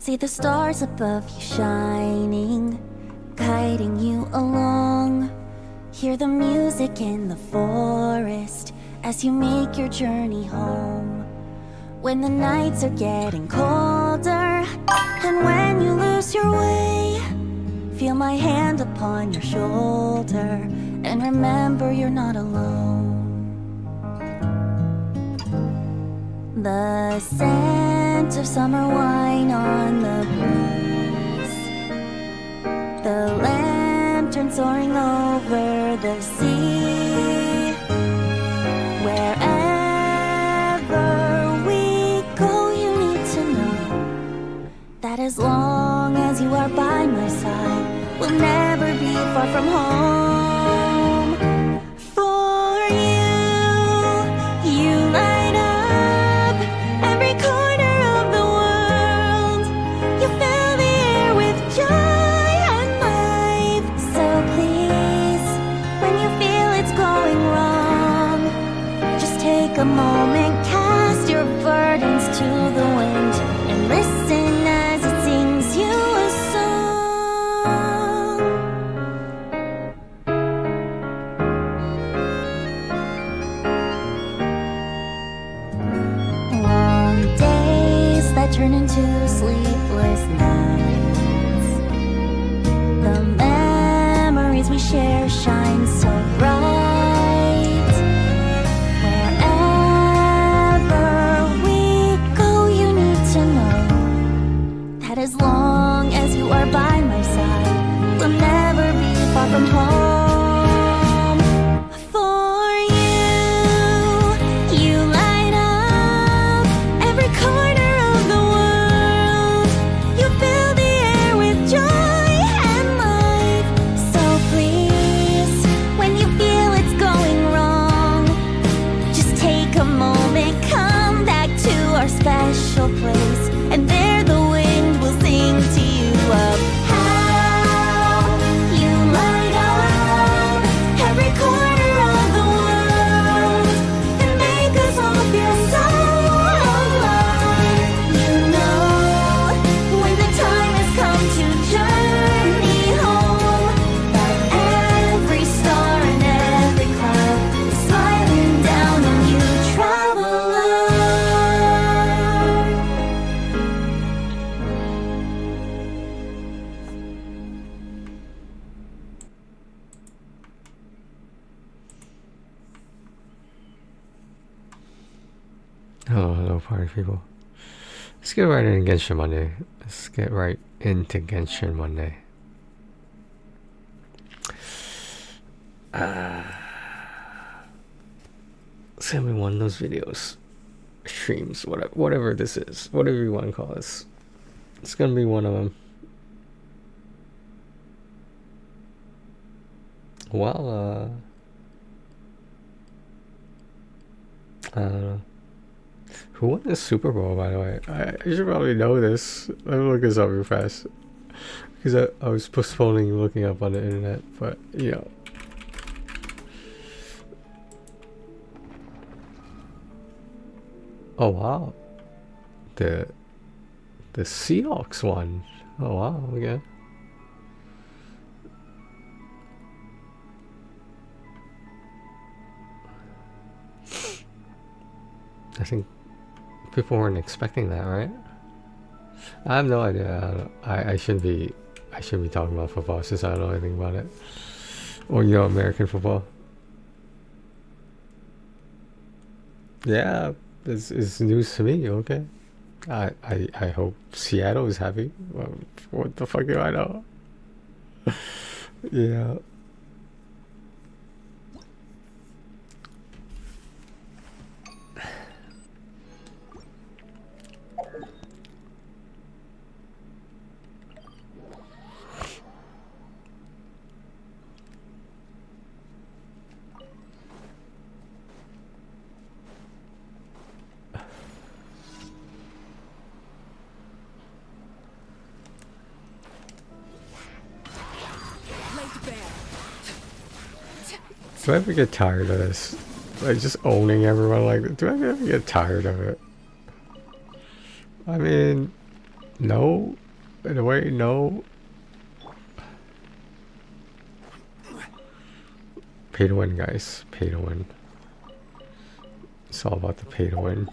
See the stars above you shining, guiding you along. Hear the music in the forest as you make your journey home. When the nights are getting colder, and when you lose your way, feel my hand upon your shoulder, and remember you're not alone. The scent of summer wine on the breeze, the lantern soaring over the sea. Wherever we go, you need to know that as long as you are by my side, we'll never be far from home. For you light up every corner of the world. You fill the air with joy and life. So please, when you feel it's going wrong, just take a moment, cast your burdens to the wind, and listen as it sings you a song. Long days that turn into sleepless nights, the memories we share shine so bright. Wherever we go, you need to know that as long as you are by my side, we'll never be far from home. For you light up every corner of the world. You fill the air with joy and life. So please, when you feel it's going wrong, just take a moment, come back to our special place, and there the wind will sing to you of how you light up every corner of the world and make us all feel so alive. You know, when the time has come to journey home, that every star and every cloud is smiling down on you, traveler. Hello, party people. Let's get right into Genshin Monday. It's gonna be one of those videos, streams, whatever this is, whatever you want to call this. It's gonna be one of them. Well, I don't know. Who won the Super Bowl, by the way? I should probably know this. Let me look this up real fast. Because I was postponing looking up on the internet, but, you know. Oh, wow. The Seahawks won. Oh, wow, okay. I think people weren't expecting that, right? I have no idea. I shouldn't be talking about football since I don't know anything about it, or you know, American football. Yeah, this is news to me. Okay, I hope Seattle is happy. Well, what the fuck do I know? Yeah. Do I ever get tired of this? Like, just owning everyone like that? Do I ever get tired of it? I mean, No. In a way, no. Pay to win, guys. Pay to win. It's all about the pay to win.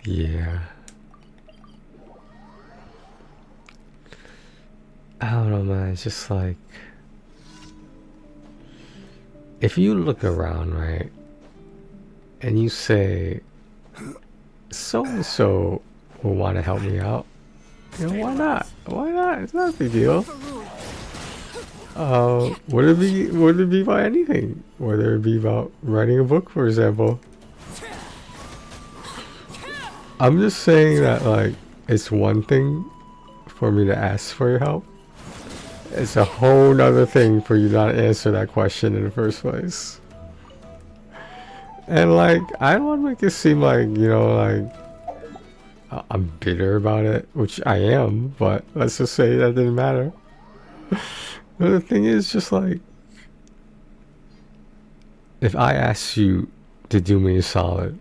Yeah. I don't know, man. It's just like, if you look around, right, and you say, so and so will want to help me out, you know, why not? Why not? It's not a big deal. Would it be about anything? Whether it be about writing a book, for example. I'm just saying that, like, it's one thing for me to ask for your help. It's a whole nother thing for you not to answer that question in the first place. And, like, I don't want to make it seem like, you know, like, I'm bitter about it, which I am, but let's just say that didn't matter. But the thing is, just like, if I ask you to do me a solid,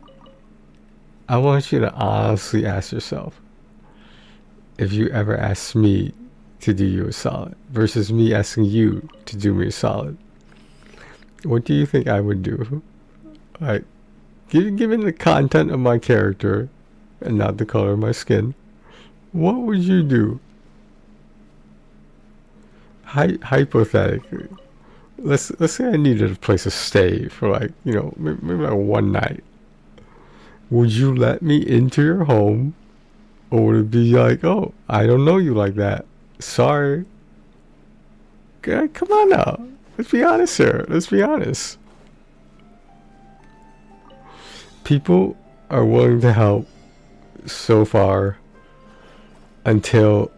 I want you to honestly ask yourself if you ever ask me to do you a solid versus me asking you to do me a solid. What do you think I would do? Like, given the content of my character and not the color of my skin, what would you do? Hypothetically, let's say I needed a place to stay for, like, you know, maybe like one night. Would you let me into your home, or would it be like, oh, I don't know you like that, sorry? Okay, come on now, let's be honest here. Let's be honest. People are willing to help so far until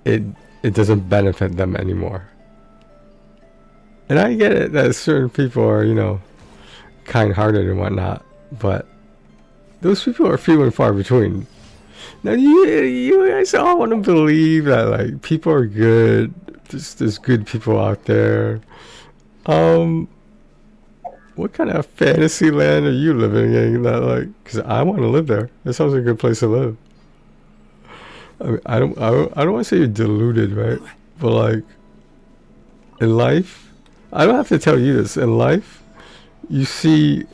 it doesn't benefit them anymore. And I get it that certain people are, you know, kind-hearted and whatnot, but those people are few and far between. Now you guys all want to believe that, like, people are good. There's good people out there. What kind of fantasy land are you living in? That, like, because I want to live there. That sounds like a good place to live. I mean, I don't want to say you're deluded, right? But, like, in life, I don't have to tell you this. In life, you see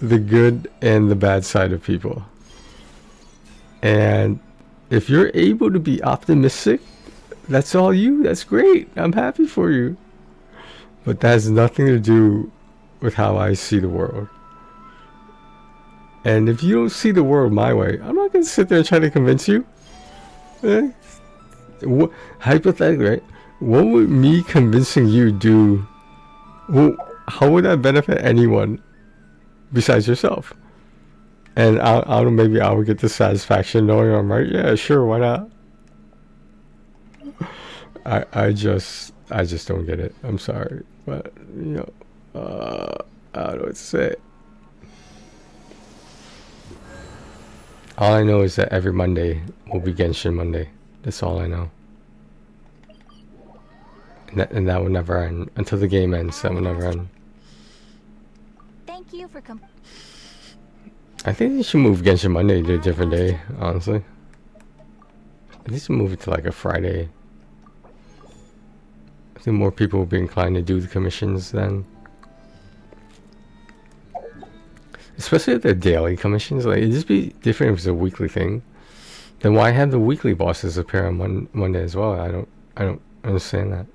the good and the bad side of people. And if you're able to be optimistic, that's all you. That's great. I'm happy for you. But that has nothing to do with how I see the world. And if you don't see the world my way, I'm not going to sit there and try to convince you. Hypothetically, right? What would me convincing you do? Well, how would that benefit anyone besides yourself? And I don't know, maybe I would get the satisfaction knowing I'm right. Yeah, sure, why not? I just don't get it. I'm sorry, but, you know, I don't know what to say. All I know is that every Monday will be Genshin Monday. That's all I know. And that will never end. Until the game ends, that will never end. Thank you for I think they should move Genshin Monday to a different day, honestly. They should move it to, like, a Friday. I think more people will be inclined to do the commissions then. Especially if they're daily commissions. Like, it'd just be different if it's a weekly thing. Then why have the weekly bosses appear on Monday as well? I don't understand that.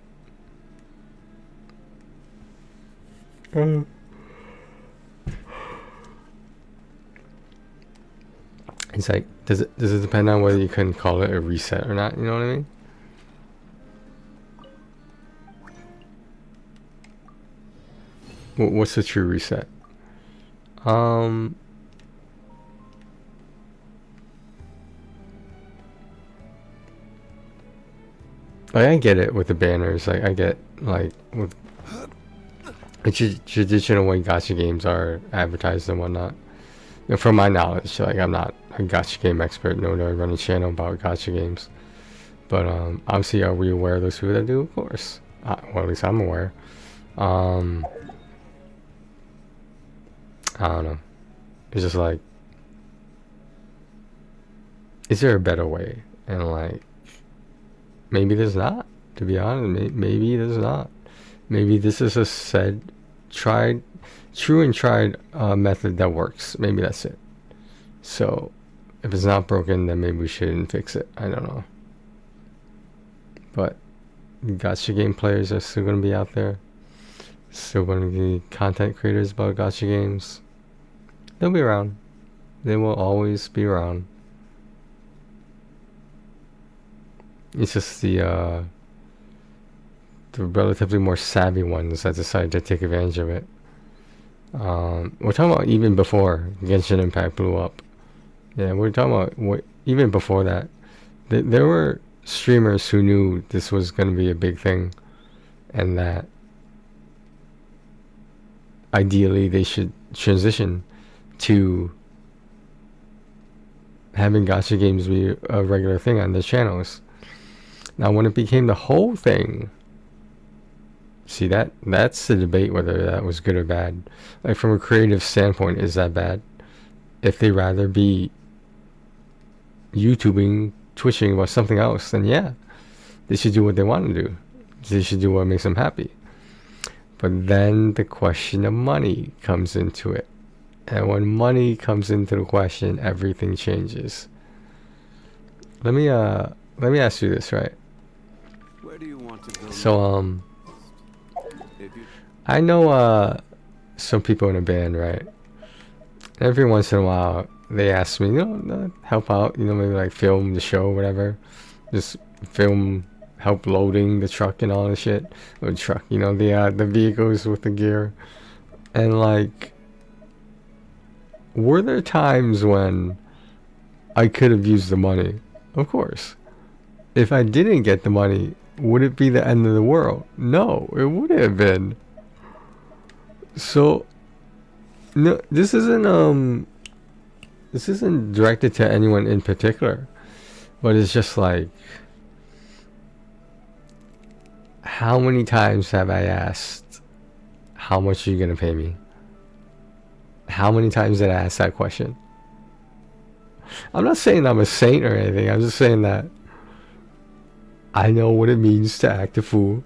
It's like, does it depend on whether you can call it a reset or not? You know what I mean? What's the true reset? Like, I get it with the banners. Like, I get, like, with the traditional way gacha games are advertised and whatnot. You know, from my knowledge, like, I'm not a gacha game expert, nor do I run a channel about gacha games. But obviously, are we aware of those people that do? Of course. Well, at least I'm aware. I don't know. It's just like, is there a better way? And like, maybe there's not. To be honest, maybe there's not. Maybe this is a true and tried method that works. Maybe that's it. So if it's not broken, then maybe we shouldn't fix it. I don't know. But gacha game players are still going to be out there. Still going to be content creators about gacha games. They'll be around. They will always be around. It's just the relatively more savvy ones that decide to take advantage of it. We're talking about even before Genshin Impact blew up. Yeah, we're talking about even before that. There were streamers who knew this was going to be a big thing, and that ideally they should transition to having gacha games be a regular thing on their channels. Now, when it became the whole thing, see, that's the debate whether that was good or bad. Like, from a creative standpoint, is that bad? If they rather be YouTubing, Twitching about something else, then yeah, they should do what they want to do. They should do what makes them happy. But then the question of money comes into it. And when money comes into the question, everything changes. Let me ask you this, right? Where do you want to go? So I know some people in a band, right? Every once in a while they ask me, help out, maybe like film the show, whatever. Just film, help loading the truck and all the shit. Or truck, the vehicles with the gear. And like, were there times when I could have used the money? Of course. If I didn't get the money, would it be the end of the world? No, it wouldn't have been. So, no, this isn't directed to anyone in particular, but it's just like, how many times have I asked, how much are you gonna pay me? How many times did I ask that question? I'm not saying I'm a saint or anything. I'm just saying that I know what it means to act a fool,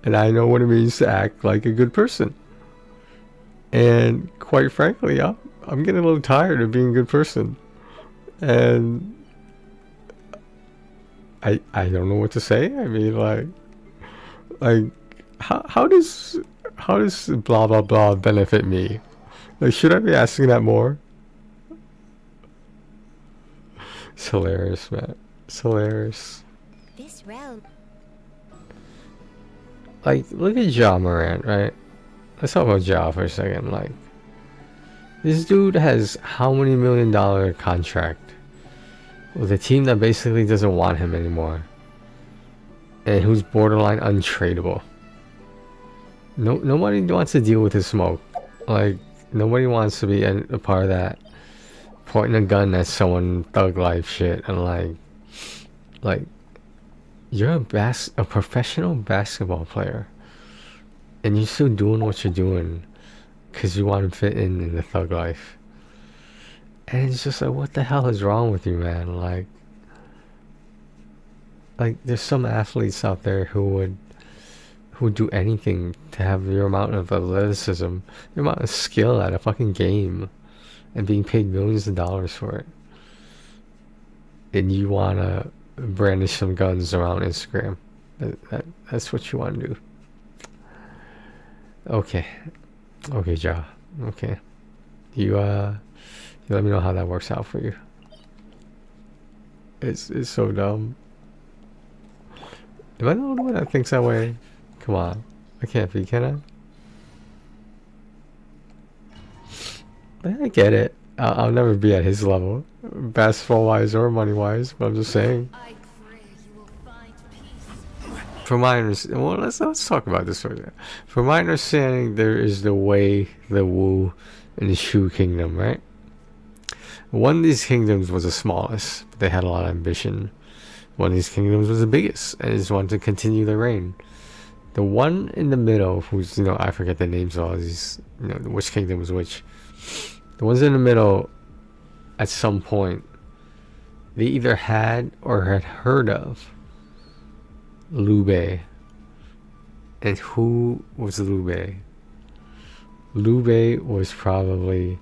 and I know what it means to act like a good person. And quite frankly, I'm getting a little tired of being a good person, and I don't know what to say. I mean, like how does blah blah blah benefit me? Like, should I be asking that more? It's hilarious, man. It's hilarious. This realm. Like, look at Ja Morant, right? Let's talk about Ja for a second. Like, this dude has how many $1 million contract with a team that basically doesn't want him anymore, and who's borderline untradeable. Nobody wants to deal with his smoke. Like, nobody wants to be a part of that pointing a gun at someone, thug life shit. And like you're a professional basketball player, and you're still doing what you're doing because you want to fit in the thug life. And it's just like, what the hell is wrong with you, man? Like there's some athletes out there who would do anything to have your amount of athleticism, your amount of skill at a fucking game, and being paid millions of dollars for it. And you wanna brandish some guns around Instagram. That's what you want to do. Okay, Ja. Okay, you let me know how that works out for you. It's so dumb. Am I the only one that thinks that way? Come on, I can't be, can I? But I get it. I'll never be at his level, basketball wise or money wise. But I'm just saying. From my understanding, well, let's talk about this for a second. From my understanding, there is the Wei, the Wu, and the Shu kingdom, right? One of these kingdoms was the smallest, but they had a lot of ambition. One of these kingdoms was the biggest, and just wanted to continue their reign. The one in the middle, who's, I forget the names of all these, which kingdom was which. The ones in the middle, at some point, they either had or had heard of Liu Bei. And who was Liu Bei? Liu Bei was probably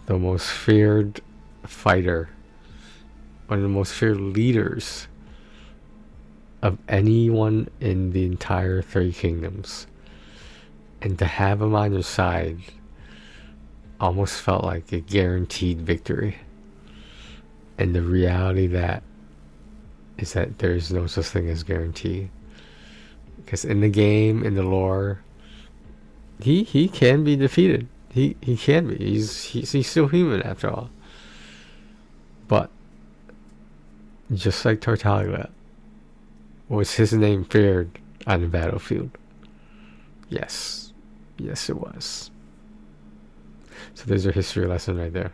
the most feared fighter, one of the most feared leaders of anyone in the entire Three Kingdoms. And to have him on your side almost felt like a guaranteed victory. And the reality that is that there is no such thing as guarantee. Because in the game, in the lore, he can be defeated. He can be. He's still human after all. But just like Tartaglia, was his name feared on the battlefield? Yes. Yes, it was. So there's your history lesson right there.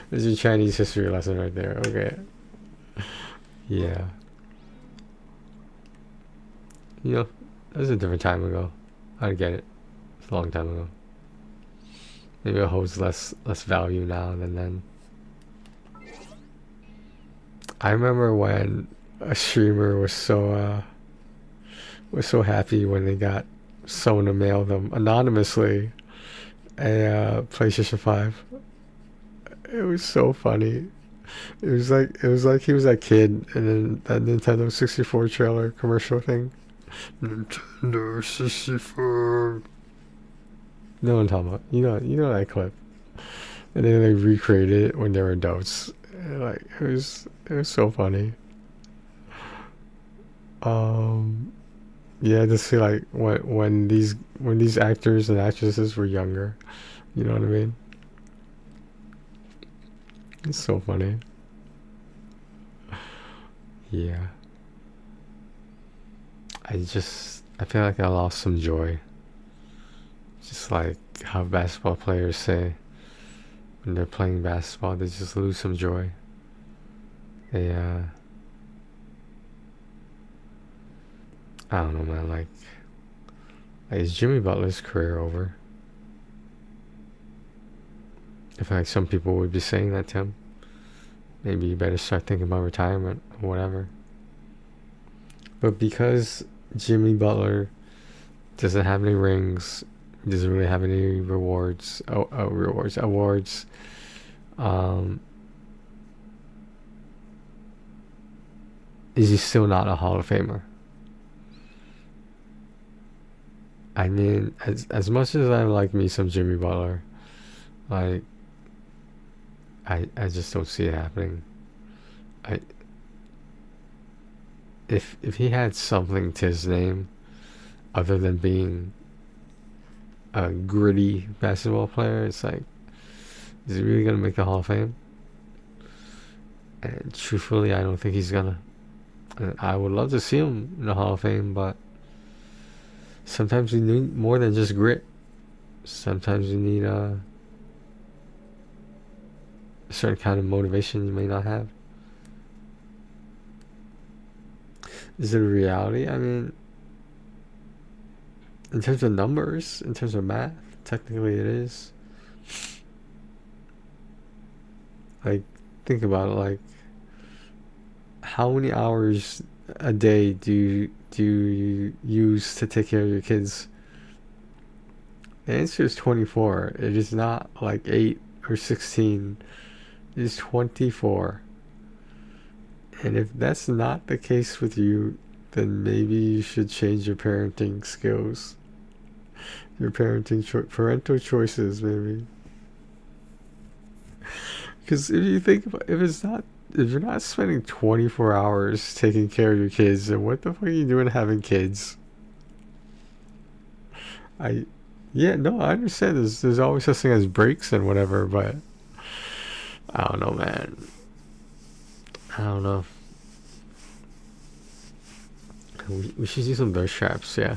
There's your Chinese history lesson right there. Okay. Yeah. You know, that was a different time ago. I get it. It's a long time ago. Maybe it holds less value now than then. I remember when a streamer was so happy when they got someone to mail them anonymously a PlayStation 5. It was so funny. It was like he was that kid and then that Nintendo 64 trailer commercial thing. Nintendo 64. No one talking about. You know that clip. And then they recreated it when they were adults. And like it was so funny. Yeah, to see like when these actors and actresses were younger. You know what I mean? It's so funny. Yeah. I feel like I lost some joy. Just like how basketball players say when they're playing basketball, they just lose some joy. They I don't know, man, like is Jimmy Butler's career over? I feel like some people would be saying that to him. Maybe you better start thinking about retirement or whatever. But because Jimmy Butler doesn't have any rings, doesn't really have any awards. Is he still not a Hall of Famer? I mean, as much as I like me some Jimmy Butler, like I just don't see it happening. If he had something to his name other than being a gritty basketball player, it's like, is he really gonna make the Hall of Fame? And truthfully, I don't think he's gonna. I would love to see him in the Hall of Fame, but sometimes you need more than just grit. Sometimes you need a certain kind of motivation you may not have. Is it a reality? I mean, in terms of numbers, in terms of math, technically it is. Like, think about it. Like, how many hours a day do you use to take care of your kids? The answer is 24. It is not like 8 or 16. It is 24. And if that's not the case with you, then maybe you should change your parenting skills. Your parental choices, maybe. Because if you think about, if you're not spending 24 hours taking care of your kids, then what the fuck are you doing having kids? I understand there's always such thing as breaks and whatever, but I don't know, man. I don't know. We should do some thirst traps, yeah.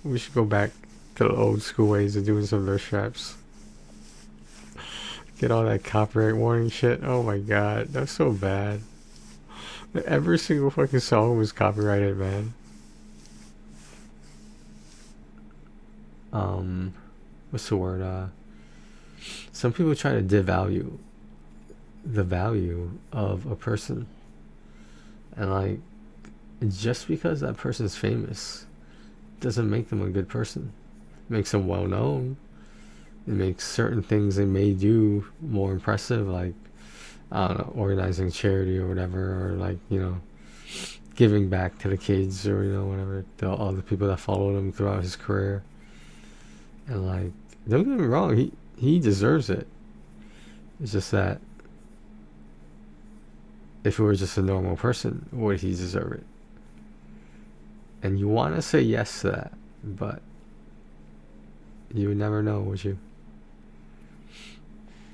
We should go back to the old school ways of doing some thirst traps. Get all that copyright warning shit. Oh my god, that's so bad. Every single fucking song was copyrighted, man. What's the word? Some people try to devalue the value of a person. And like, just because that person's famous doesn't make them a good person. It makes them well known. It makes certain things they may do more impressive, like, I don't know, organizing charity or whatever, or like, you know, giving back to the kids, or, you know, whatever, all the people that followed him throughout his career. And like, don't get me wrong, he deserves it. It's just that if it were just a normal person, would he deserve it? And you want to say yes to that, but you would never know, would you?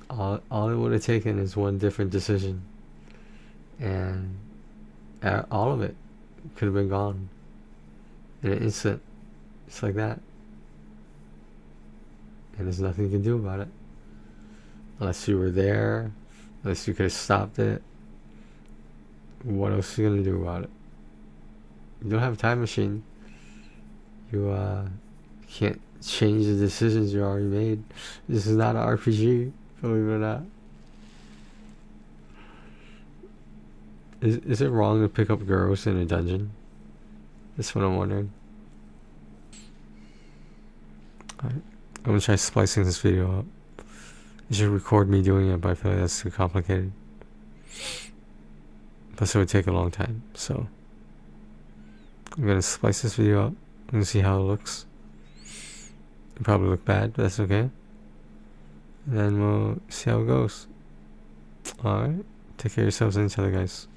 All it would have taken is one different decision, and all of it could have been gone in an instant. It's like that. And there's nothing you can do about it. Unless you were there, unless you could have stopped it. What else are you going to do about it? You don't have a time machine. You can't change the decisions you already made. This is not an RPG, believe it or not. Is it wrong to pick up girls in a dungeon? That's what I'm wondering. Alright. I'm gonna try splicing this video up. You should record me doing it, but I feel like that's too complicated. Plus it would take a long time, so I'm gonna splice this video up and see how it looks. It'll probably look bad, but that's okay. And then we'll see how it goes. Alright. Take care of yourselves and each other, guys.